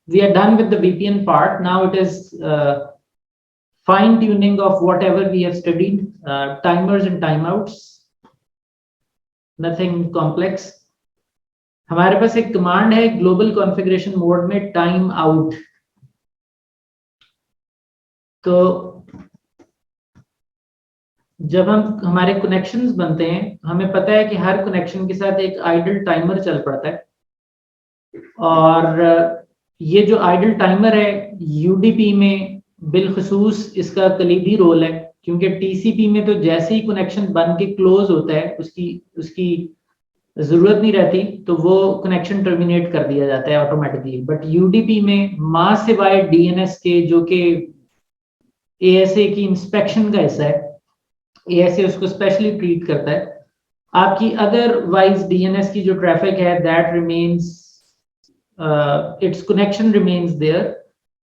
we are done with the VPN part. Now it is fine tuning of whatever we have studied, timers and timeouts, nothing complex. हमारे पास एक command है global configuration mode में time out. तो जब हमारे connections बनते हैं, हमें पता है कि हर कनेक्शन के साथ एक आइडल टाइमर चल पड़ता है. और ये जो आइडल टाइमर है यूडीपी में बिलखसूस इसका कलीदी रोल है, क्योंकि टीसीपी में तो जैसे ही कनेक्शन बन के क्लोज होता है उसकी जरूरत नहीं रहती, तो वो कनेक्शन टर्मिनेट कर दिया जाता है ऑटोमेटिकली. बट यूडीपी में मां सिवाय डीएनएस के, जो कि एएसए की इंस्पेक्शन का हिस्सा है, एएसए उसको स्पेशली ट्रीट करता है. आपकी अदरवाइज डीएनएस की जो ट्रैफिक है that remains, its connection remains there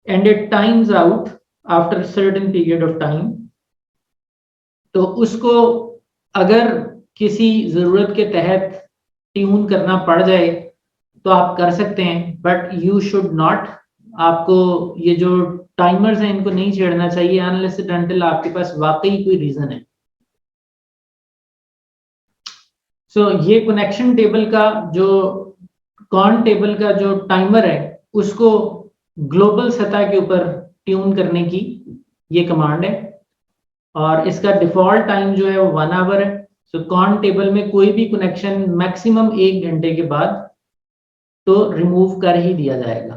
and it times out after a certain period of time. तो उसको अगर किसी जरूरत के तहत ट्यून करना पड़ जाए तो आप कर सकते हैं, बट यू शुड नॉट. आपको ये जो टाइमर्स हैं इनको नहीं छेड़ना चाहिए अनलेस एंड अनटिल आपके पास वाकई कोई रीजन है. सो ये कनेक्शन टेबल का जो कॉन टेबल का जो टाइमर है उसको ग्लोबल सतह के ऊपर ट्यून करने की ये कमांड है, और इसका डिफॉल्ट टाइम जो है वो 1 आवर है. सो कॉन टेबल में कोई भी कनेक्शन मैक्सिमम 1 घंटे के बाद तो रिमूव कर ही दिया जाएगा.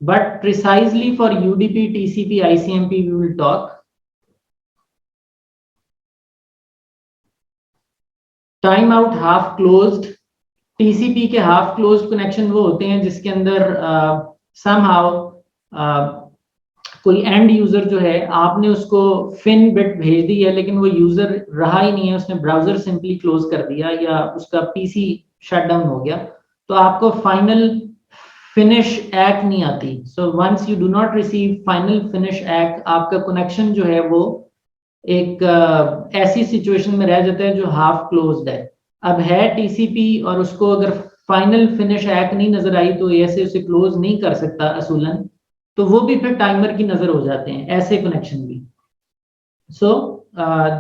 But precisely for UDP, TCP, ICMP we will talk. Time out half closed. TCP के हाफ क्लोज्ड कनेक्शन वो होते हैं जिसके अंदर समहाउ कोई एंड यूजर जो है, आपने उसको फिन बिट भेज दी है लेकिन वो यूजर रहा ही नहीं है, उसने ब्राउजर सिंपली क्लोज कर दिया या उसका पीसी शट डाउन हो गया, तो आपको फाइनल फिनिश एक्ट नहीं आती. So once you do not receive final finish ack, आपका कनेक्शन जो है वो एक ऐसी सिचुएशन में रह जाता है जो हाफ क्लोज्ड है. अब है टीसीपी और उसको अगर फाइनल फिनिश एक्ट नहीं नजर आई तो ऐसे उसे क्लोज नहीं कर सकता असूलन, तो वो भी फिर टाइमर की नजर हो जाते हैं, ऐसे कनेक्शन भी. सो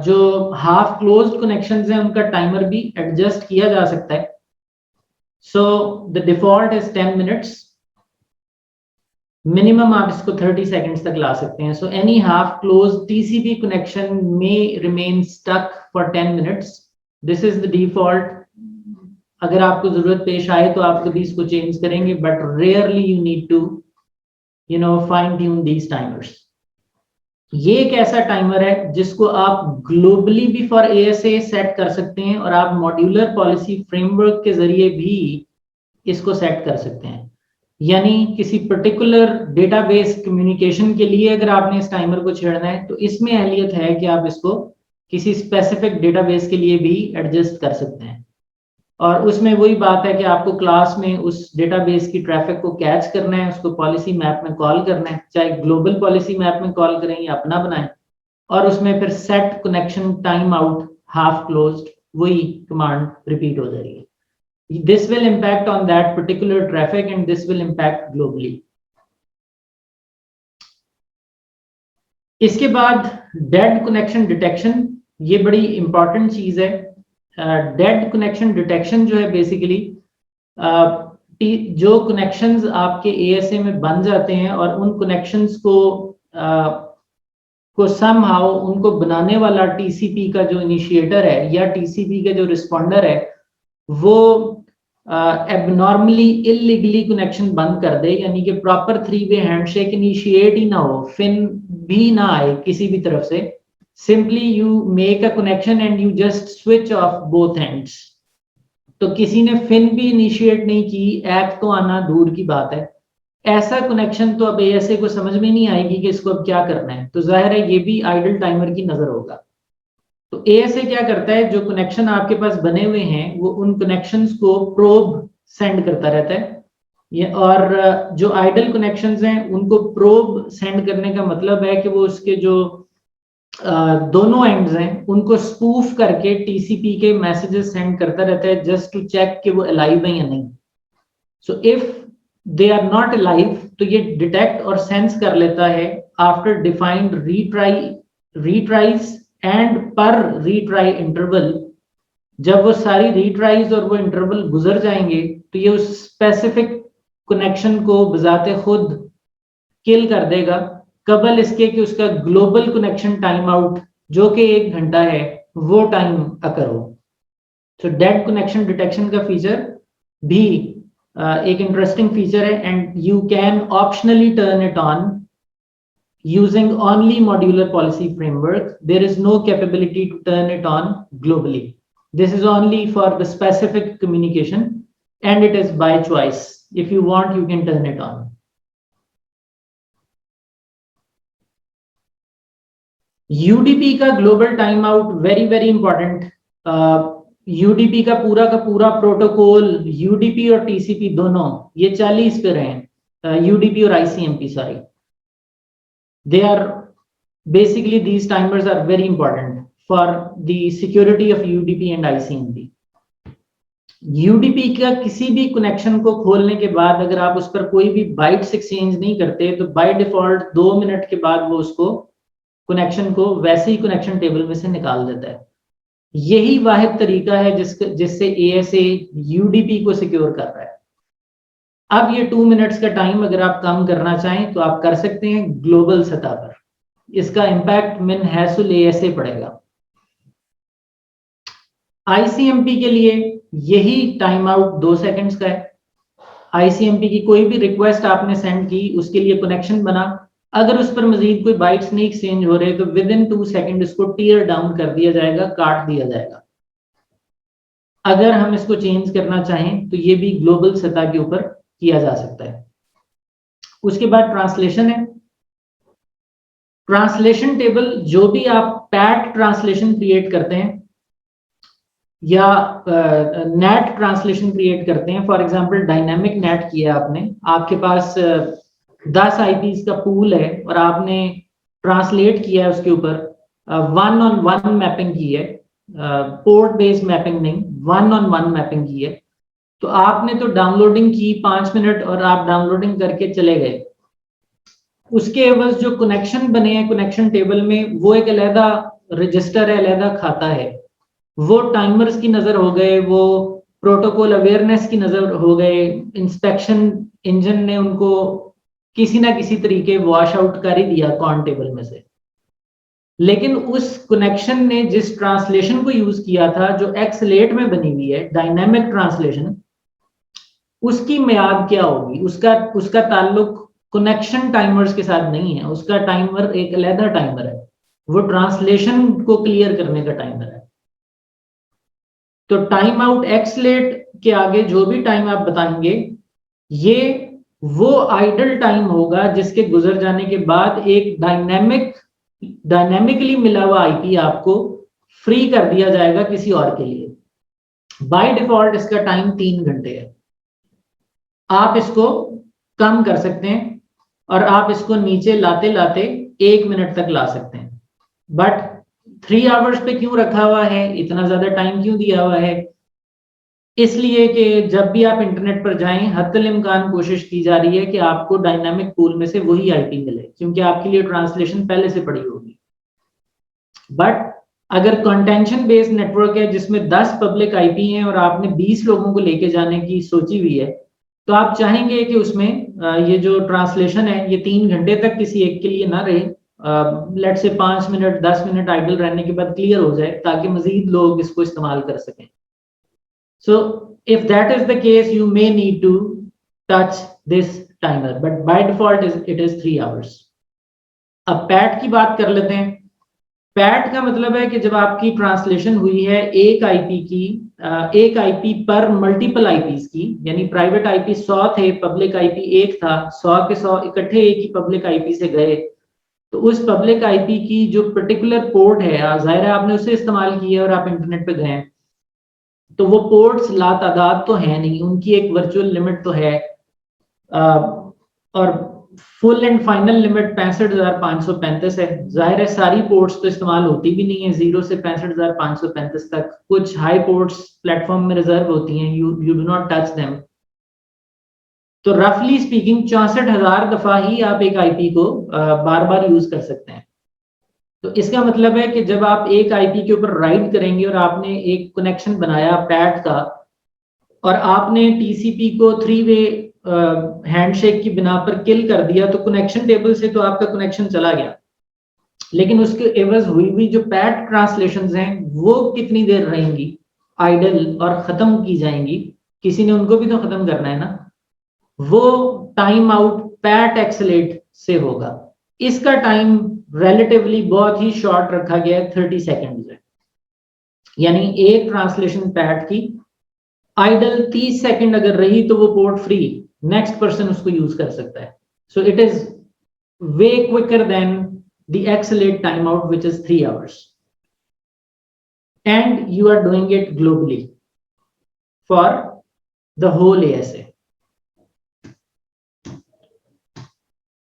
जो हाफ क्लोज्ड कनेक्शंस हैं उनका टाइमर भी एडजस्ट किया जा सकता है. So the default is 10 minutes. Minimum आप इसको 30 सेकेंड्स तक ला सकते हैं. So any half close TCP connection में remain stuck for 10 minutes. This is the default. अगर आपको जरूरत पेश आए तो आप कभी इसको चेंज करेंगे, but rarely you need to fine tune these timers. ये एक ऐसा टाइमर है जिसको आप ग्लोबली भी फॉर एएसए सेट कर सकते हैं और आप मॉड्यूलर पॉलिसी फ्रेमवर्क के जरिए भी इसको सेट कर सकते हैं. यानी किसी पर्टिकुलर डेटाबेस कम्युनिकेशन के लिए अगर आपने इस टाइमर को छेड़ना है तो इसमें अहलियत है कि आप इसको किसी स्पेसिफिक डेटाबेस के लिए भी एडजस्ट कर सकते हैं. और उसमें वही बात है कि आपको क्लास में उस डेटाबेस की ट्रैफिक को कैच करना है, उसको पॉलिसी मैप में कॉल करना है, चाहे ग्लोबल पॉलिसी मैप में कॉल करें या अपना बनाएं, और उसमें फिर set connection time out half closed वही कमांड रिपीट हो जाएगी. This will impact on that particular traffic and this will impact globally. इसके बाद डेड कनेक्शन डिटेक्शन, ये बड़ी इंपॉर्टेंट चीज है. डेड कनेक्शन डिटेक्शन जो है बेसिकली जो कनेक्शंस आपके एएसए में बन जाते हैं और उन कनेक्शंस को समहाउ उनको बनाने वाला टीसीपी का जो इनिशिएटर है या टीसीपी का जो रिस्पॉन्डर है वो एबनॉर्मली इलीगली कनेक्शन बंद कर दे, यानी कि प्रॉपर 3-वे हैंडशेक इनिशिएट ही ना हो, फिन भी ना आए किसी भी तरफ से. Simply you make a connection and you just switch off both hands. तो किसी ने फिन भी इनिशिएट नहीं की, एक्ट तो आना दूर की बात है. ऐसा कनेक्शन तो अब एएसए को समझ में नहीं आएगी कि इसको अब क्या करना है, तो जाहिर है ये भी आइडल टाइमर की नजर होगा. तो एएसए क्या करता है, जो कनेक्शन आपके पास बने हुए हैं वो उन कनेक्शंस को प्रोब सेंड करता रहता है. ये और जो आइडल कनेक्शंस हैं उनको प्रोब सेंड करने का मतलब है कि वो उसके जो दोनों एंड्स हैं उनको स्पूफ करके टीसीपी के मैसेजेस सेंड करता रहता है जस्ट टू चेक कि वो अलाइव है या नहीं. So if they are not alive, तो ये डिटेक्ट और सेंस कर लेता है after defined retries and per retry interval. जब वो सारी रीट्राइज और वो इंटरवल गुजर जाएंगे तो ये उस स्पेसिफिक कनेक्शन को बजाते खुद किल कर देगा, कबल इसके कि उसका ग्लोबल कनेक्शन टाइम आउट जो कि 1 घंटा है वो टाइम अकर हो। तो डेड कनेक्शन डिटेक्शन का फीचर भी एक इंटरेस्टिंग फीचर है, and you can optionally turn it on using only modular policy framework. There is no capability to turn it on globally. This is only for the specific communication and it is by choice. If you want, you can turn it on. UDP का global time out very important. UDP का पूरा protocol, UDP और TCP दोनों ये 40 पे रहे हैं, UDP और ICMP sorry. They are basically, these timers are very important for the security of UDP and ICMP. UDP का किसी भी कनेक्शन को खोलने के बाद अगर आप उस पर कोई भी बाइट्स एक्सचेंज नहीं करते तो बाय डिफॉल्ट 2 मिनट के बाद वो उसको कनेक्शन को वैसे ही कनेक्शन टेबल में से निकाल देता है। यही वाहिद तरीका है जिससे ASA UDP को सिक्योर कर रहा है। अब ये 2 मिनट्स का टाइम अगर आप कम करना चाहें तो आप कर सकते हैं ग्लोबल सतह पर। इसका इम्पैक्ट मिन हैसुल ASA पड़ेगा। ICMP के लिए यही टाइम आउट 2 सेकंड्स का है। ICMP की कोई भी रिक्वेस्ट आपने सेंड की, उसके लिए कनेक्शन बना, अगर उस पर मजीद कोई बाइट्स नहीं एक्सचेंज हो रहे तो विद इन 2 सेकंड इसको टीयर डाउन कर दिया जाएगा, काट दिया जाएगा। अगर हम इसको चेंज करना चाहें तो ये भी ग्लोबल सतह के ऊपर किया जा सकता है। उसके बाद ट्रांसलेशन है। ट्रांसलेशन टेबल, जो भी आप पैट ट्रांसलेशन क्रिएट करते हैं या नेट ट्रांसलेशन क्रिएट करते हैं, फॉर एग्जांपल डायनामिक नेट किया आपने, आपके पास 10 IPs का पूल है और आपने ट्रांसलेट किया है उसके ऊपर 1-on-1 मैपिंग की है, पोर्ट बेस्ड मैपिंग नहीं, 1-on-1 मैपिंग की है। तो आपने तो डाउनलोडिंग की 5 मिनट और आप डाउनलोडिंग करके चले गए, उसके एवज जो कनेक्शन बने हैं कनेक्शन टेबल में वो एक अलहदा रजिस्टर है, अलहदा खाता है, वो टाइमर्स की नजर हो गए, वो प्रोटोकॉल अवेयरनेस की नजर हो गए, इंस्पेक्शन इंजन ने उनको किसी ना किसी तरीके वॉश आउट कर ही दिया कॉन टेबल में से। लेकिन उस कनेक्शन ने जिस ट्रांसलेशन को यूज किया था जो एक्सलेट में बनी हुई है डायनामिक ट्रांसलेशन, उसकी मियाद क्या होगी? उसका ताल्लुक कनेक्शन टाइमर्स के साथ नहीं है, उसका टाइमर एक अलहदा टाइमर है, वो ट्रांसलेशन को क्लियर करने का टाइमर है। तो टाइम आउट एक्सलेट के आगे जो भी टाइम आप बताएंगे ये वो आइडल टाइम होगा जिसके गुजर जाने के बाद एक डायनेमिकली मिला हुआ IP आपको फ्री कर दिया जाएगा किसी और के लिए। बाय डिफॉल्ट इसका टाइम 3 घंटे है। आप इसको कम कर सकते हैं और आप इसको नीचे लाते लाते 1 मिनट तक ला सकते हैं। बट 3 आवर्स पे क्यों रखा हुआ है, इतना ज्यादा टाइम क्यों दिया हुआ है? इसलिए कि जब भी आप इंटरनेट पर जाएं हत्तल इम्कान कोशिश की जा रही है कि आपको डायनामिक पूल में से वही IP मिले, क्योंकि आपके लिए ट्रांसलेशन पहले से पड़ी होगी। बट अगर कंटेंशन बेस्ड नेटवर्क है जिसमें 10 पब्लिक IP हैं और आपने 20 लोगों को लेके जाने की सोची हुई है, तो आप चाहेंगे कि उसमें ये जो ट्रांसलेशन है ये 3 घंटे तक किसी एक के लिए ना रहे, लेट से 5 मिनट 10 मिनट आइडल रहने के बाद क्लियर हो जाए ताकि मजीद लोग इसको इस्तेमाल कर सकें। So if that is the case, you may need to touch this timer, but by default it is 3 hours. अब पैट की बात कर लेते हैं। पैट का मतलब है कि जब आपकी ट्रांसलेशन हुई है एक IP पर मल्टीपल IPs की, यानी प्राइवेट IP 100 थे, पब्लिक IP 1 था, 100 के 100 इकट्ठे एक ही पब्लिक IP से गए, तो उस पब्लिक IP की जो पर्टिकुलर पोर्ट है, जाहिर है आपने उसे इस्तेमाल किया और आप इंटरनेट पे गए, तो वो पोर्ट्स लातादाद तो है नहीं, उनकी एक वर्चुअल लिमिट तो है, और फुल एंड फाइनल लिमिट 65,535 है। जाहिर है सारी पोर्ट्स तो इस्तेमाल होती भी नहीं है, 0 से 65,535 तक। कुछ हाई पोर्ट्स प्लेटफॉर्म में रिजर्व होती हैं, you do not touch them. तो रफली स्पीकिंग 64,000 दफा ही आप एक आईपी को बार बार यूज कर सकते हैं। तो इसका मतलब है कि जब आप एक आईपी के ऊपर राइड करेंगे और आपने एक कनेक्शन बनाया पैट का और आपने टीसीपी को 3 वे हैंडशेक की बिना पर किल कर दिया, तो कनेक्शन टेबल से तो आपका कनेक्शन चला गया, लेकिन उसके एवज हुई हुई जो पैट ट्रांसलेशंस हैं वो कितनी देर रहेंगी आइडल और खत्म की जाएंगी, किसी ने उनको भी तो खत्म करना है ना, वो टाइम आउट पैट एक्सलेट से होगा। इसका टाइम रिलेटिवली बहुत ही शॉर्ट रखा गया है, 30 सेकेंड है। यानी एक ट्रांसलेशन पैट की आइडल 30 सेकंड अगर रही तो वो पोर्ट फ्री, नेक्स्ट पर्सन उसको यूज कर सकता है। So it is way quicker than the एक्सलेट time out which is 3 hours, and you are doing it globally for the whole ASA।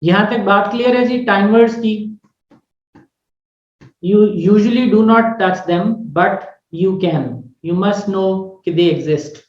यहां तक बात क्लियर है जी टाइमर्स की? You usually do not touch them, but you can, you must know कि they exist।